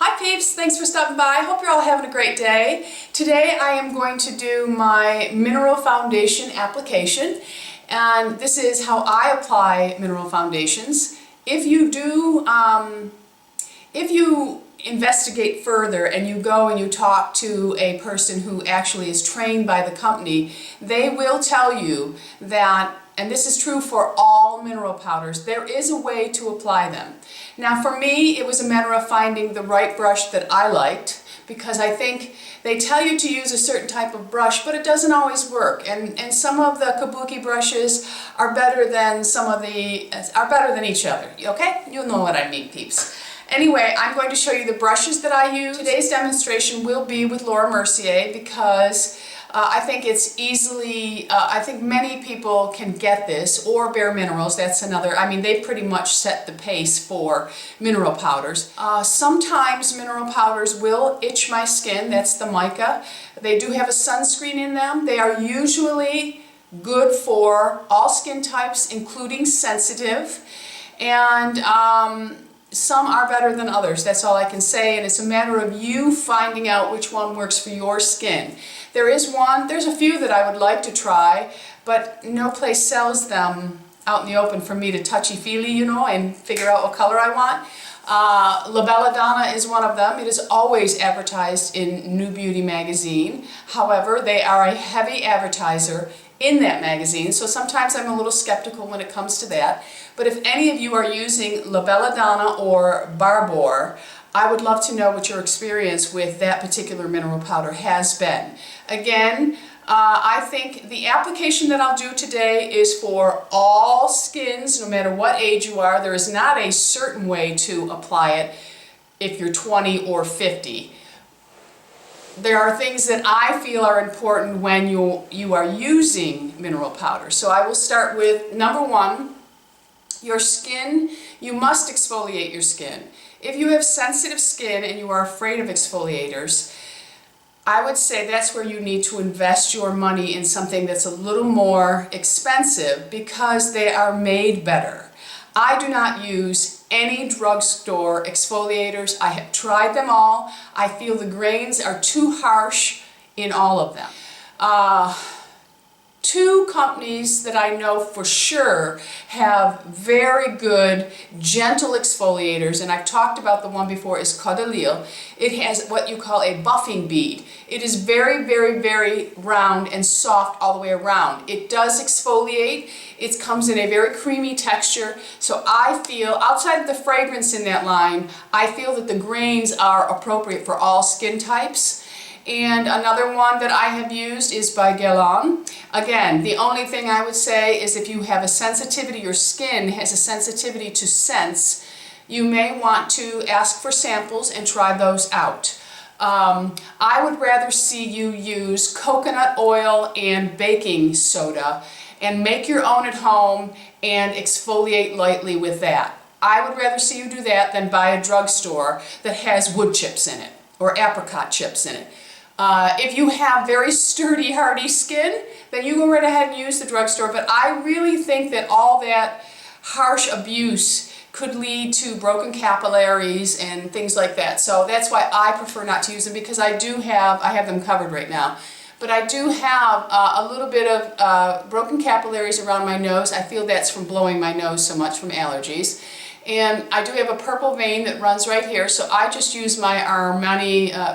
Hi peeps, thanks for stopping by. Hope you're all having a great day. Today I am going to do my mineral foundation application, and this is how I apply mineral foundations. If you investigate further and you go and you talk to a person who actually is trained by the company, they will tell you that, and this is true for all mineral powders, there is a way to apply them. Now for me, it was a matter of finding the right brush that I liked, because I think they tell you to use a certain type of brush, but it doesn't always work. And some of the kabuki brushes are better than each other. Okay? You'll know what I mean, peeps. Anyway, I'm going to show you the brushes that I use. Today's demonstration will be with Laura Mercier because I think it's easily, I think many people can get this, or Bare Minerals, that's another. I mean, they pretty much set the pace for mineral powders. Sometimes mineral powders will itch my skin, that's the mica. They do have a sunscreen in them. They are usually good for all skin types, including sensitive, and some are better than others. That's all I can say, and it's a matter of you finding out which one works for your skin. There's a few that I would like to try, but no place sells them out in the open for me to touchy-feely, you know, and figure out what color I want. La Belladonna is one of them. It is always advertised in New Beauty magazine. However, they are a heavy advertiser in that magazine, so sometimes I'm a little skeptical when it comes to that. But if any of you are using La Belladonna or Pore, I would love to know what your experience with that particular mineral powder has been. Again, I think the application that I'll do today is for all skins, no matter what age you are. There is not a certain way to apply it if you're 20 or 50. There are things that I feel are important when you are using mineral powder. So I will start with number one, your skin. You must exfoliate your skin. If you have sensitive skin and you are afraid of exfoliators, I would say that's where you need to invest your money in something that's a little more expensive because they are made better. I do not use any drugstore exfoliators. I have tried them all. I feel the grains are too harsh in all of them. Two companies that I know for sure have very good, gentle exfoliators, and I've talked about the one before, is Caudalie. It has what you call a buffing bead. It is very, very, very round and soft all the way around. It does exfoliate. It comes in a very creamy texture, so I feel, outside of the fragrance in that line, I feel that the grains are appropriate for all skin types. And another one that I have used is by Guerlain. Again, the only thing I would say is if you have a sensitivity, your skin has a sensitivity to scents, you may want to ask for samples and try those out. I would rather see you use coconut oil and baking soda and make your own at home and exfoliate lightly with that. I would rather see you do that than buy a drugstore that has wood chips in it or apricot chips in it. If you have very sturdy, hardy skin, then you go right ahead and use the drugstore. But I really think that all that harsh abuse could lead to broken capillaries and things like that. So that's why I prefer not to use them, because I have them covered right now. But I do have a little bit of broken capillaries around my nose. I feel that's from blowing my nose so much from allergies. And I do have a purple vein that runs right here, so I just use my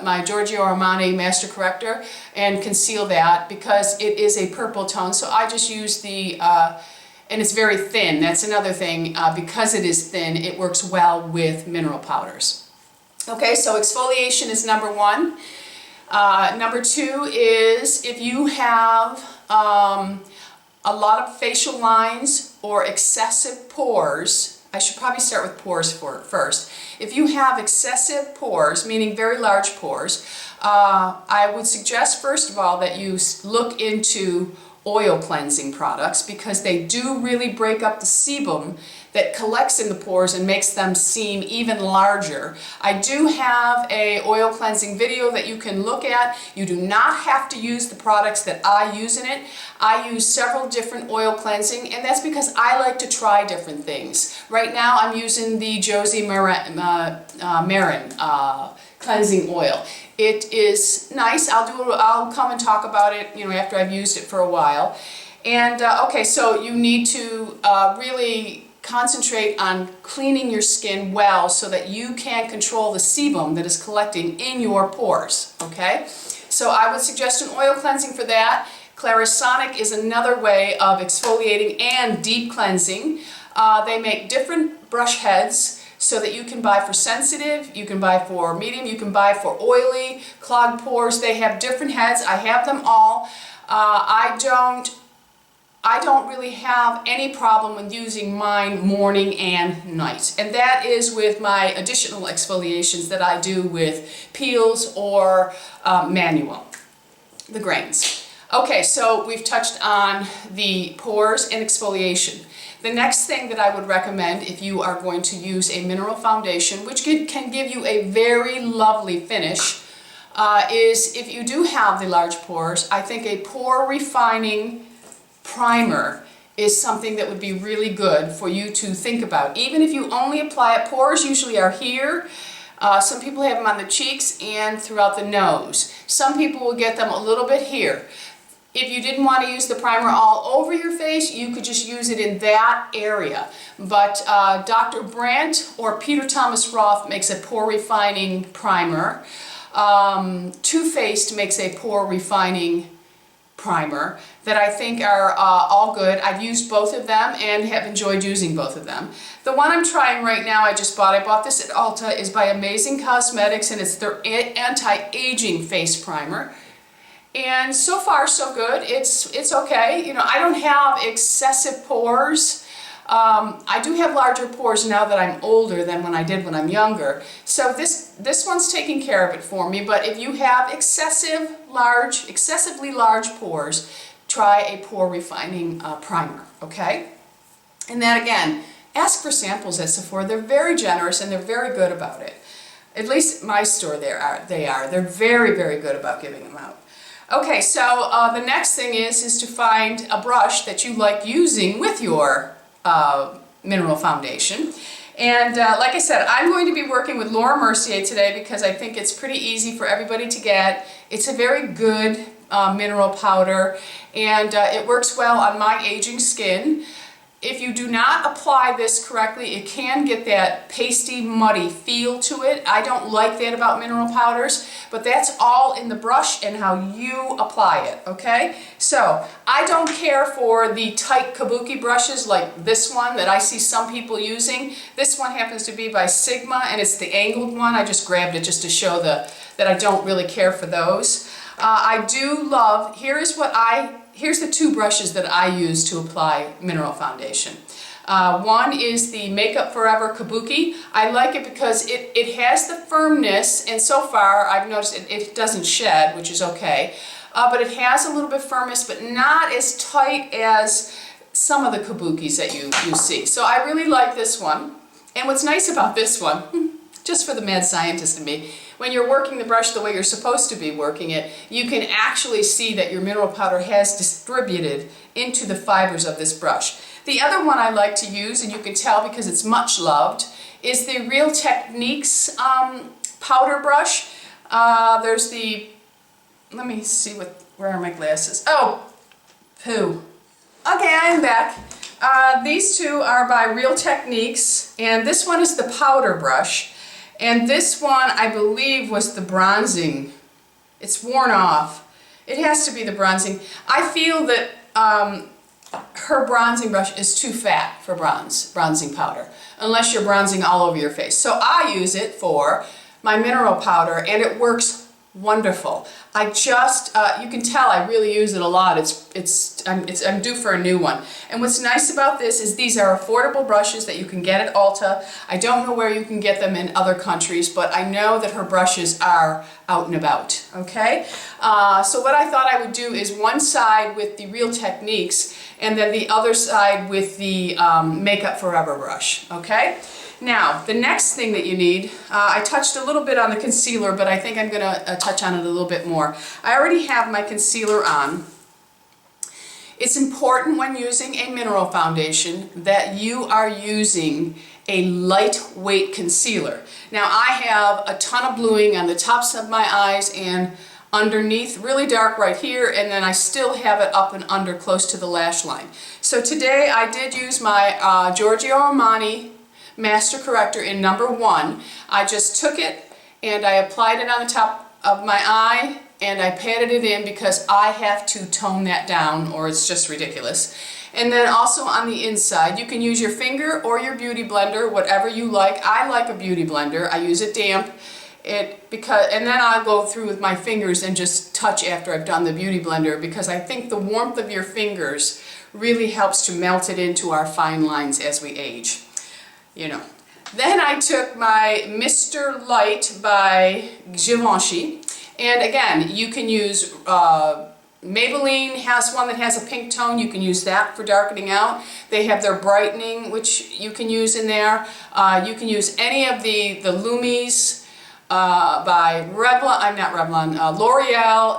my Giorgio Armani Master Corrector and conceal that because it is a purple tone. So I just use the, and it's very thin. That's another thing. Because it is thin, it works well with mineral powders. Okay, so exfoliation is number one. Number two is if you have a lot of facial lines or excessive pores. I should probably start with pores first. If you have excessive pores, meaning very large pores, I would suggest first of all that you look into oil cleansing products because they do really break up the sebum that collects in the pores and makes them seem even larger. I do have a oil cleansing video that you can look at. You do not have to use the products that I use in it. I use several different oil cleansing, and that's because I like to try different things. Right now I'm using the Josie Marin cleansing oil. It is nice. I'll come and talk about it, you know, after I've used it for a while. And okay, so you need to really concentrate on cleaning your skin well so that you can control the sebum that is collecting in your pores, okay? So I would suggest an oil cleansing for that. Clarisonic is another way of exfoliating and deep cleansing. They make different brush heads so that you can buy for sensitive, you can buy for medium, you can buy for oily, clogged pores. They have different heads. I have them all. I don't really have any problem with using mine morning and night. And that is with my additional exfoliations that I do with peels or manual, the grains. Okay, so we've touched on the pores and exfoliation. The next thing that I would recommend if you are going to use a mineral foundation, which can give you a very lovely finish, is if you do have the large pores, I think a pore refining primer is something that would be really good for you to think about. Even if you only apply it, pores usually are here. Some people have them on the cheeks and throughout the nose. Some people will get them a little bit here. If you didn't want to use the primer all over your face, you could just use it in that area. But Dr. Brandt or Peter Thomas Roth makes a pore refining primer. Too Faced makes a pore refining primer that I think are all good. I've used both of them and have enjoyed using both of them. The one I'm trying right now, I bought this at Ulta, is by Amazing Cosmetics, and it's their anti-aging face primer. And so far so good. It's okay. You know, I don't have excessive pores. I do have larger pores now that I'm older than when I did when I'm younger. So this one's taking care of it for me. But if you have excessively large pores, try a pore refining primer, okay? And then again, ask for samples at Sephora. They're very generous and they're very good about it. At least my store they are. They're very, very good about giving them out. Okay, so the next thing is to find a brush that you like using with your mineral foundation. And like I said, I'm going to be working with Laura Mercier today because I think it's pretty easy for everybody to get. It's a very good mineral powder, and it works well on my aging skin. If you do not apply this correctly, it can get that pasty, muddy feel to it. I don't like that about mineral powders, but that's all in the brush and how you apply it, okay? So, I don't care for the tight kabuki brushes like this one that I see some people using. This one happens to be by Sigma, and it's the angled one. I just grabbed it just to show that I don't really care for those. I do love, here's the two brushes that I use to apply mineral foundation. One is the Makeup Forever Kabuki. I like it because it has the firmness, and so far I've noticed it doesn't shed, which is okay. But it has a little bit firmness, but not as tight as some of the kabukis that you see. So I really like this one. And what's nice about this one, just for the mad scientist in me, when you're working the brush the way you're supposed to be working it, you can actually see that your mineral powder has distributed into the fibers of this brush. The other one I like to use, and you can tell because it's much loved, is the Real Techniques powder brush. There's the, let me see where are my glasses? Oh, poo. Okay, I am back. These two are by Real Techniques, and this one is the powder brush. And this one, I believe, was the bronzing. It's worn off. It has to be the bronzing. I feel that her bronzing brush is too fat for bronzing powder, unless you're bronzing all over your face. So I use it for my mineral powder, and it works wonderful. I just, you can tell I really use it a lot. I'm due for a new one. And what's nice about this is these are affordable brushes that you can get at Ulta. I don't know where you can get them in other countries, but I know that her brushes are out and about, okay? So what I thought I would do is one side with the Real Techniques and then the other side with the Makeup Forever brush, okay? Now, the next thing that you need, I touched a little bit on the concealer, but I think I'm going to touch on it a little bit more. I already have my concealer on. It's important when using a mineral foundation that you are using a lightweight concealer. Now, I have a ton of bluing on the tops of my eyes and underneath, really dark right here, and then I still have it up and under close to the lash line. So today I did use my Giorgio Armani Master Corrector in number 1. I just took it and I applied it on the top of my eye and I patted it in because I have to tone that down or it's just ridiculous. And then also on the inside, you can use your finger or your beauty blender, whatever you like. I like a beauty blender. I use it damp. And then I'll go through with my fingers and just touch after I've done the beauty blender because I think the warmth of your fingers really helps to melt it into our fine lines as we age. You know. Then I took my Mr. Light by Givenchy, and again, you can use Maybelline has one that has a pink tone. You can use that for darkening out. They have their brightening, which you can use in there. You can use any of the Lumis by L'Oreal,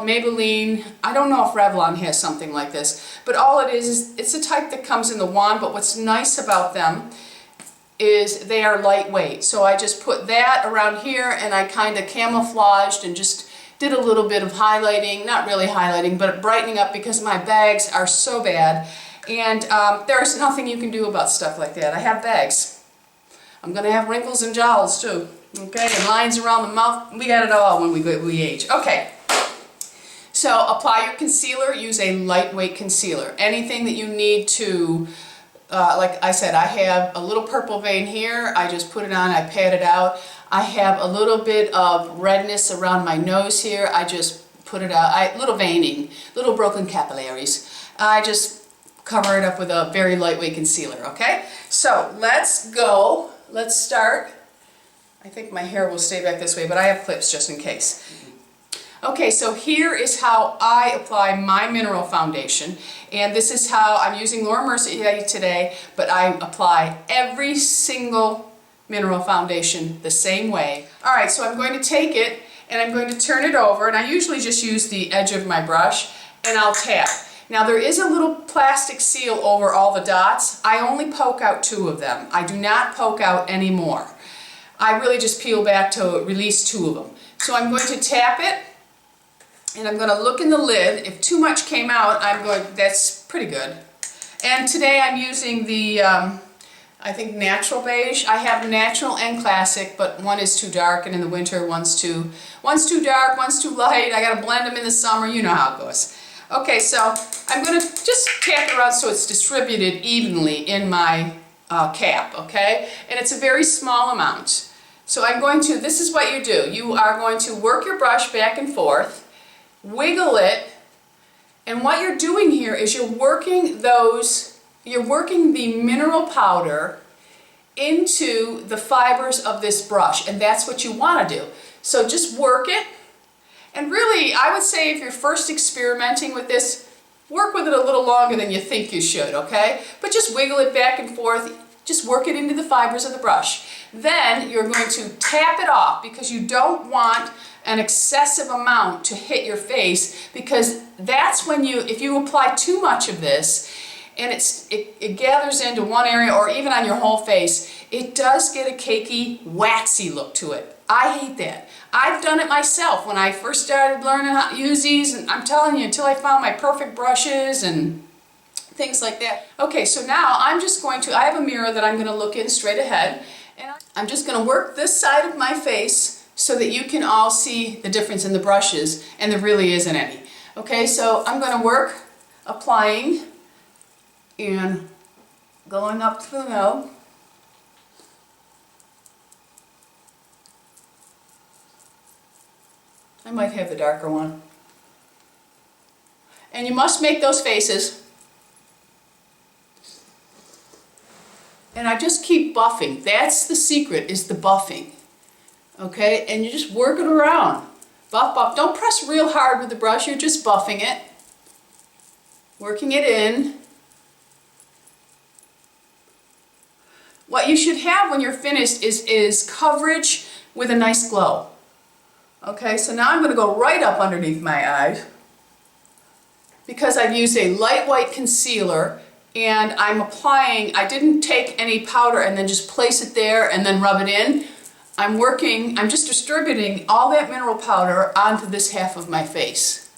Maybelline. I don't know if Revlon has something like this, but all it is it's a type that comes in the wand, but what's nice about them is they are lightweight. So I just put that around here and I kind of camouflaged and just did a little bit of highlighting, not really highlighting, but brightening up because my bags are so bad. And there's nothing you can do about stuff like that. I have bags. I'm going to have wrinkles and jowls too, okay, and lines around the mouth. We got it all when we age. Okay, so apply your concealer, use a lightweight concealer. Anything that you need to like I said, I have a little purple vein here. I just put it on, I pat it out. I have a little bit of redness around my nose here. I just put it out. Little veining, little broken capillaries. I just cover it up with a very lightweight concealer, okay? So let's go. Let's start. I think my hair will stay back this way, but I have clips just in case. Okay, so here is how I apply my mineral foundation, and this is how I'm using Laura Mercier today, but I apply every single mineral foundation the same way. Alright, so I'm going to take it and I'm going to turn it over, and I usually just use the edge of my brush and I'll tap. Now there is a little plastic seal over all the dots. I only poke out 2 of them. I do not poke out any more. I really just peel back to release 2 of them. So I'm going to tap it. And I'm going to look in the lid. If too much came out, that's pretty good. And today I'm using the, I think natural beige. I have natural and classic, but one is too dark, and in the winter one's too dark, one's too light. I got to blend them in the summer. You know how it goes. Okay, so I'm going to just tap it around so it's distributed evenly in my cap, okay? And it's a very small amount. So I'm going to, this is what you do. You are going to work your brush back and forth, wiggle it, and what you're doing here is you're working the mineral powder into the fibers of this brush, and that's what you want to do. So just work it, and really I would say if you're first experimenting with this, work with it a little longer than you think you should, okay? But just wiggle it back and forth, just work it into the fibers of the brush. Then you're going to tap it off because you don't want an excessive amount to hit your face, because that's when if you apply too much of this and it gathers into one area or even on your whole face, it does get a cakey, waxy look to it. I hate that. I've done it myself when I first started learning how to use these, and I'm telling you, until I found my perfect brushes and things like that. Okay, so now I'm just going to, I have a mirror that I'm going to look in straight ahead, and I'm just going to work this side of my face so that you can all see the difference in the brushes, and there really isn't any. Okay, so I'm going to work applying and going up to the nose. I might have the darker one. And you must make those faces. And I just keep buffing. That's the secret, is the buffing. Okay, and you just work it around. Buff, buff. Don't press real hard with the brush, you're just buffing it. Working it in. What you should have when you're finished is coverage with a nice glow. Okay, so now I'm going to go right up underneath my eyes because I've used a light white concealer and I'm applying, I didn't take any powder and then just place it there and then rub it in. I'm just distributing all that mineral powder onto this half of my face.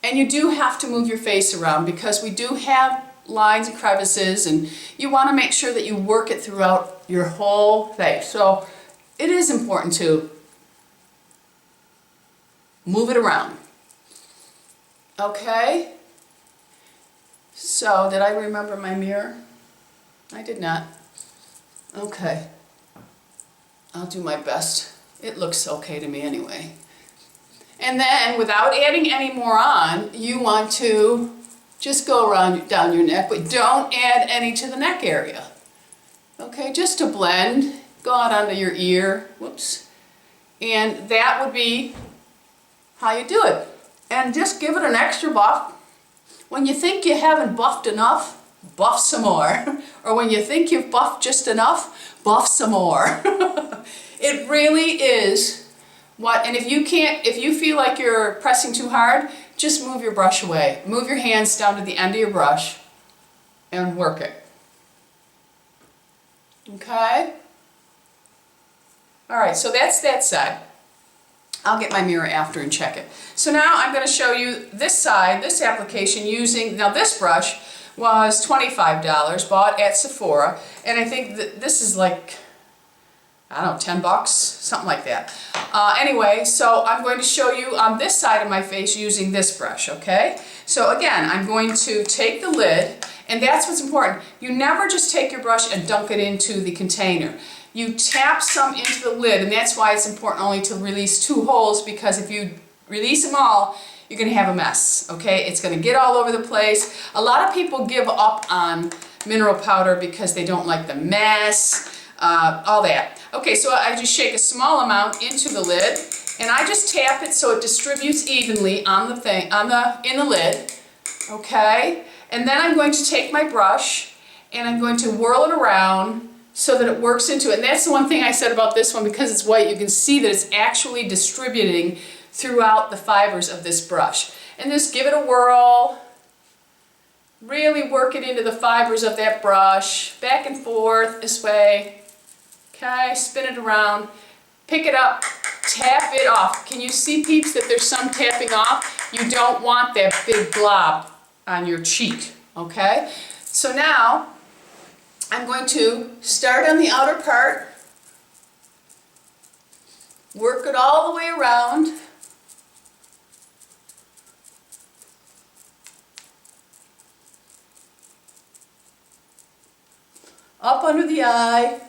And you do have to move your face around because we do have lines and crevices, and you want to make sure that you work it throughout your whole face. So it is important to move it around. Okay? So, did I remember my mirror? I did not. Okay. I'll do my best. It looks okay to me anyway. And then, without adding any more on, you want to just go around down your neck, but don't add any to the neck area. Okay, just to blend, go out onto your ear, whoops. And that would be how you do it. And just give it an extra buff. When you think you haven't buffed enough, buff some more. Or when you think you've buffed just enough, buff some more. It really is. And if you feel like you're pressing too hard, just move your brush away. Move your hands down to the end of your brush and work it. Okay? Alright, so that's that side. I'll get my mirror after and check it. So now I'm going to show you this side, this application using, now this brush was $25, bought at Sephora, and I think that this is like, I don't know, 10 bucks, something like that. Anyway, so I'm going to show you on this side of my face using this brush, okay? So again, I'm going to take the lid, and that's what's important. You never just take your brush and dunk it into the container. You tap some into the lid, and that's why it's important only to release 2 holes, because if you release them all, you're going to have a mess, okay? It's going to get all over the place. A lot of people give up on mineral powder because they don't like the mess, all that. Okay, so I just shake a small amount into the lid, and I just tap it so it distributes evenly on the thing, in the lid, okay? And then I'm going to take my brush and I'm going to whirl it around so that it works into it. And that's the one thing I said about this one, because it's white, you can see that it's actually distributing throughout the fibers of this brush. And just give it a whirl, really work it into the fibers of that brush, back and forth this way. Okay, spin it around, pick it up, tap it off. Can you see, peeps, that there's some tapping off? You don't want that big glob on your cheek, okay? So now, I'm going to start on the outer part, work it all the way around, up under the eye.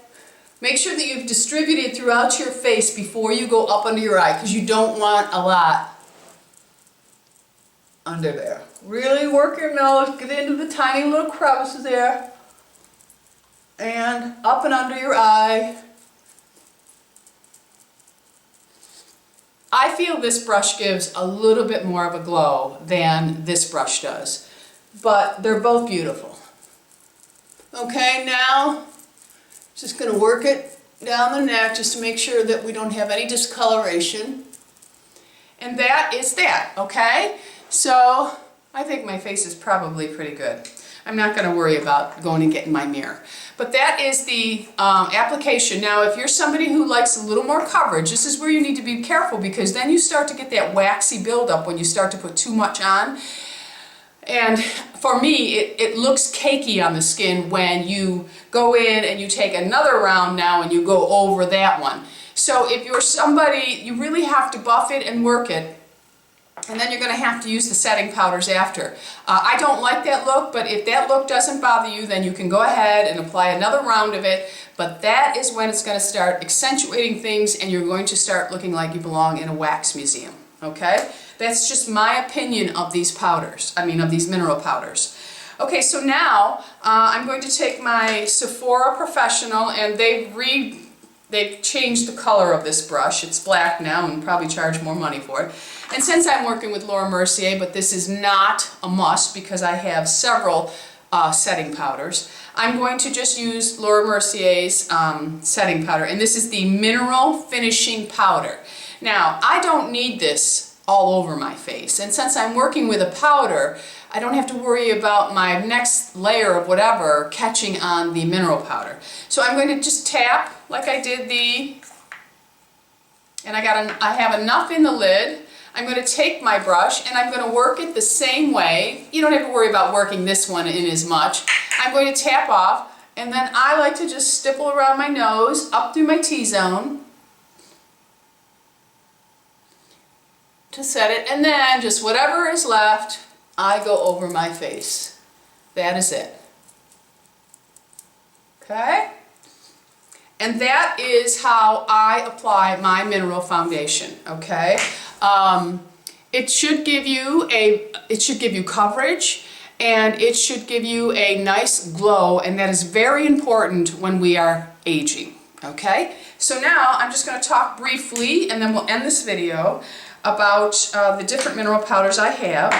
Make sure that you've distributed throughout your face before you go up under your eye, because you don't want a lot under there. Really work your nose, get into the tiny little crevices there, and up and under your eye. I feel this brush gives a little bit more of a glow than this brush does, but they're both beautiful. Okay, now just going to work it down the neck just to make sure that we don't have any discoloration. And that is that, okay? So I think my face is probably pretty good. I'm not going to worry about going and getting my mirror. But that is the application. Now, if you're somebody who likes a little more coverage, this is where you need to be careful, because then you start to get that waxy buildup when you start to put too much on. And for me, it looks cakey on the skin when you go in and you take another round now and you go over that one. So if you're somebody, you really have to buff it and work it. And then you're going to have to use the setting powders after. I don't like that look, but if that look doesn't bother you, then you can go ahead and apply another round of it. But that is when it's going to start accentuating things and you're going to start looking like you belong in a wax museum. Okay? That's just my opinion of these powders. I mean, of these mineral powders. Okay, so now I'm going to take my Sephora Professional, and they've changed the color of this brush. It's black now and probably charge more money for it. And since I'm working with Laura Mercier, but this is not a must because I have several setting powders, I'm going to just use Laura Mercier's setting powder. And this is the Mineral Finishing Powder. Now, I don't need this all over my face. And since I'm working with a powder, I don't have to worry about my next layer of whatever catching on the mineral powder. So I'm going to just tap like I did and I have enough in the lid. I'm going to take my brush and I'm going to work it the same way. You don't have to worry about working this one in as much. I'm going to tap off, and then I like to just stipple around my nose, up through my T-zone to set it, and then just whatever is left, I go over my face. That is it. Okay? And that is how I apply my mineral foundation, okay? It should give you coverage, and it should give you a nice glow, and that is very important when we are aging, okay? So now I'm just going to talk briefly, and then we'll end this video, about the different mineral powders I have.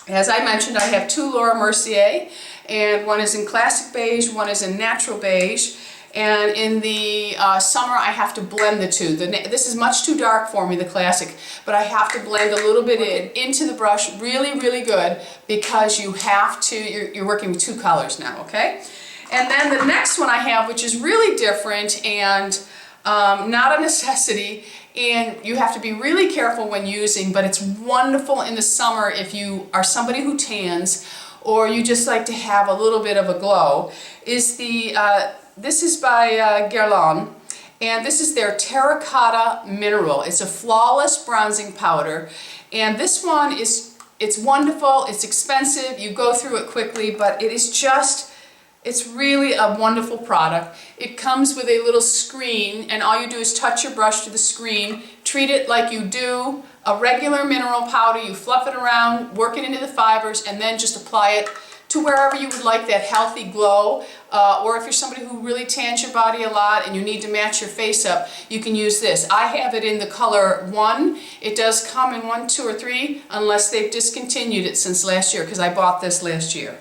As I mentioned, I have 2 Laura Mercier, and one is in classic beige, one is in natural beige. And in the summer, I have to blend the two. This is much too dark for me, the classic, but I have to blend a little bit into the brush really, really good, because you have to, you're working with 2 colors now, okay? And then the next one I have, which is really different and not a necessity, and you have to be really careful when using, but it's wonderful in the summer if you are somebody who tans or you just like to have a little bit of a glow, is the this is by Guerlain, and this is their Terracotta Mineral. It's a flawless bronzing powder, and this one it's wonderful, it's expensive, you go through it quickly, but it is just, it's really a wonderful product. It comes with a little screen, and all you do is touch your brush to the screen, treat it like you do a regular mineral powder. You fluff it around, work it into the fibers, and then just apply it to wherever you would like that healthy glow, or if you're somebody who really tans your body a lot and you need to match your face up, you can use this. I have it in the color 1. It does come in 1, 2, or 3, unless they've discontinued it since last year, because I bought this last year.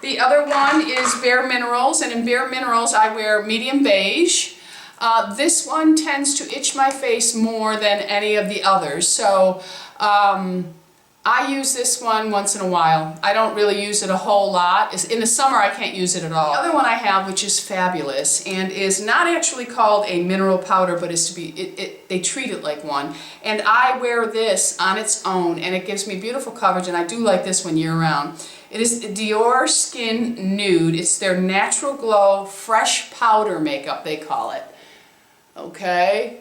The other one is Bare Minerals, and in Bare Minerals I wear medium beige. This one tends to itch my face more than any of the others, so I use this one once in a while. I don't really use it a whole lot. In the summer I can't use it at all. The other one I have, which is fabulous and is not actually called a mineral powder, but is to be, they treat it like one. And I wear this on its own, and it gives me beautiful coverage, and I do like this one year-round. It is Dior Skin Nude. It's their Natural Glow Fresh Powder Makeup, they call it. Okay?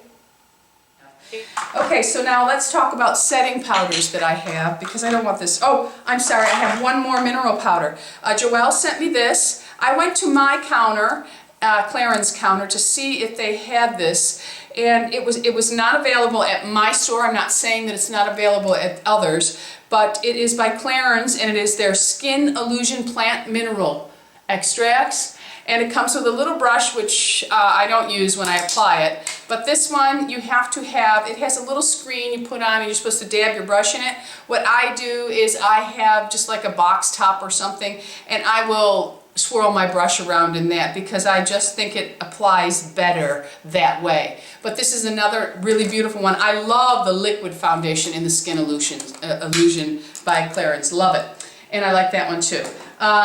Okay, so now let's talk about setting powders that I have, because I don't want this. Oh, I'm sorry, I have one more mineral powder. Joelle sent me this. I went to my counter, Clarence counter, to see if they had this, and it was not available at my store. I'm not saying that it's not available at others, but it is by Clarence, and it is their Skin Illusion Plant Mineral Extracts. And it comes with a little brush, which I don't use when I apply it. But this one you have to have, it has a little screen you put on, and you're supposed to dab your brush in it. What I do is I have just like a box top or something, and I will swirl my brush around in that, because I just think it applies better that way. But this is another really beautiful one. I love the liquid foundation in the Skin Illusion by Clarence. Love it. And I like that one too.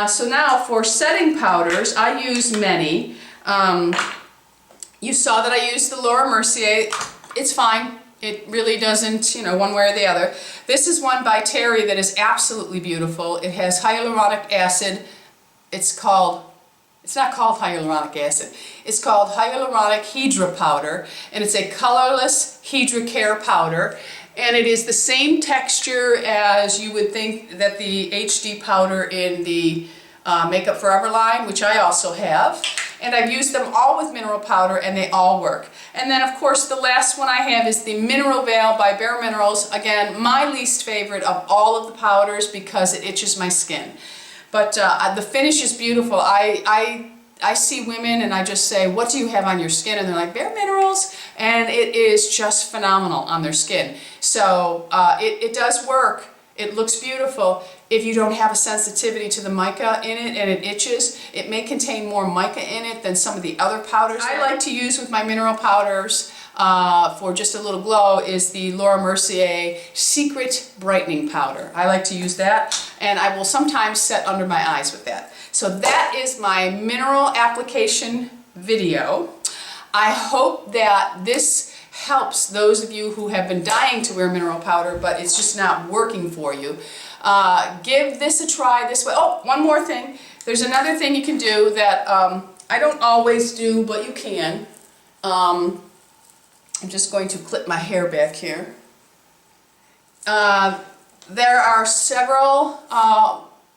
So now for setting powders, I use many. You saw that I used the Laura Mercier. It's fine. It really doesn't, you know, one way or the other. This is one by Terry that is absolutely beautiful. It has hyaluronic acid. It's not called hyaluronic acid. It's called hyaluronic hydra powder, and it's a colorless hydra care powder. And it is the same texture as you would think that the HD powder in the Makeup Forever line, which I also have. And I've used them all with mineral powder and they all work. And then of course the last one I have is the Mineral Veil by Bare Minerals. Again, my least favorite of all of the powders because it itches my skin. But the finish is beautiful. I see women and I just say, what do you have on your skin? And they're like, Bare Minerals. And it is just phenomenal on their skin. So it does work. It looks beautiful. If you don't have a sensitivity to the mica in it and it itches, it may contain more mica in it than some of the other powders I like to use with my mineral powders for just a little glow is the Laura Mercier Secret Brightening Powder. I like to use that, and I will sometimes set under my eyes with that. So that is my mineral application video. I hope that this helps those of you who have been dying to wear mineral powder, but it's just not working for you. Give this a try this way. Oh, one more thing. There's another thing you can do that I don't always do, but you can. I'm just going to clip my hair back here. There are several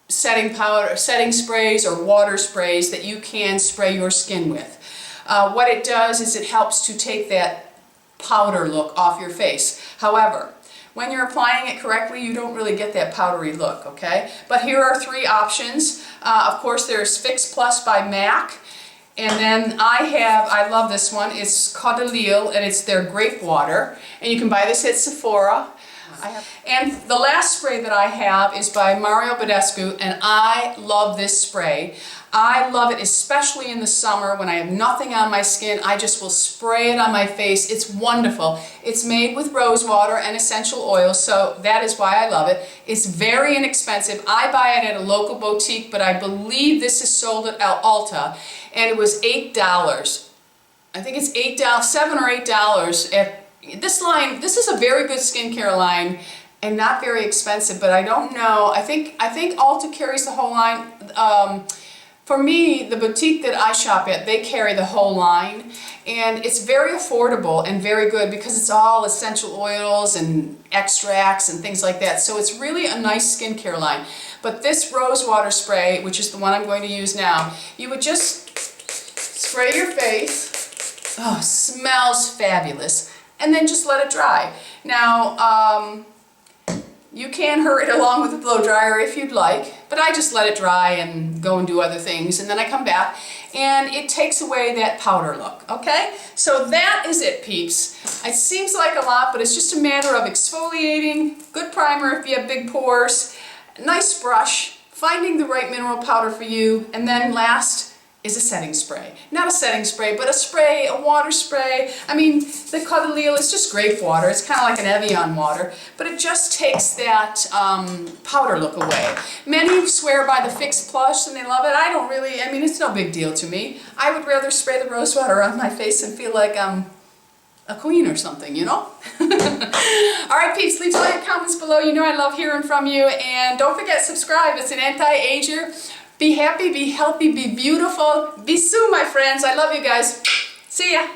setting sprays or water sprays that you can spray your skin with. What it does is it helps to take that powder look off your face. However, when you're applying it correctly, you don't really get that powdery look, okay? But here are three options. Of course, there's Fix Plus by MAC. And then I love this one. It's Caudalie, and it's their grape water. And you can buy this at Sephora. And the last spray that I have is by Mario Badescu, and I love this spray. I love it especially in the summer when I have nothing on my skin. I just will spray it on my face. It's wonderful. It's made with rose water and essential oils, so that is why I love it. It's very inexpensive. I buy it at a local boutique, but I believe this is sold at Ulta, and it was $8. I think it's $8, $7 or $8 at this line. This is a very good skincare line and not very expensive, but I don't know. I think Ulta carries the whole line. For me, the boutique that I shop at, they carry the whole line, and it's very affordable and very good because it's all essential oils and extracts and things like that. So it's really a nice skincare line. But this rose water spray, which is the one I'm going to use now, you would just spray your face. Oh, smells fabulous. And then just let it dry. Now, you can hurry it along with a blow dryer if you'd like, but I just let it dry and go and do other things, and then I come back and it takes away that powder look, okay? So that is it, peeps. It seems like a lot, but it's just a matter of exfoliating, good primer if you have big pores, nice brush, finding the right mineral powder for you, and then last is a setting spray. Not a setting spray, but a spray, a water spray. I mean, the Caudalie is just grape water. It's kind of like an Evian water, but it just takes that powder look away. Many swear by the Fix Plus and they love it. I don't really, I mean, it's no big deal to me. I would rather spray the rose water on my face and feel like I'm a queen or something, you know? Alright peeps, leave all your comments below. You know I love hearing from you, and don't forget, subscribe. It's an anti-ager. Be happy, be healthy, be beautiful. Bisous, my friends. I love you guys. See ya.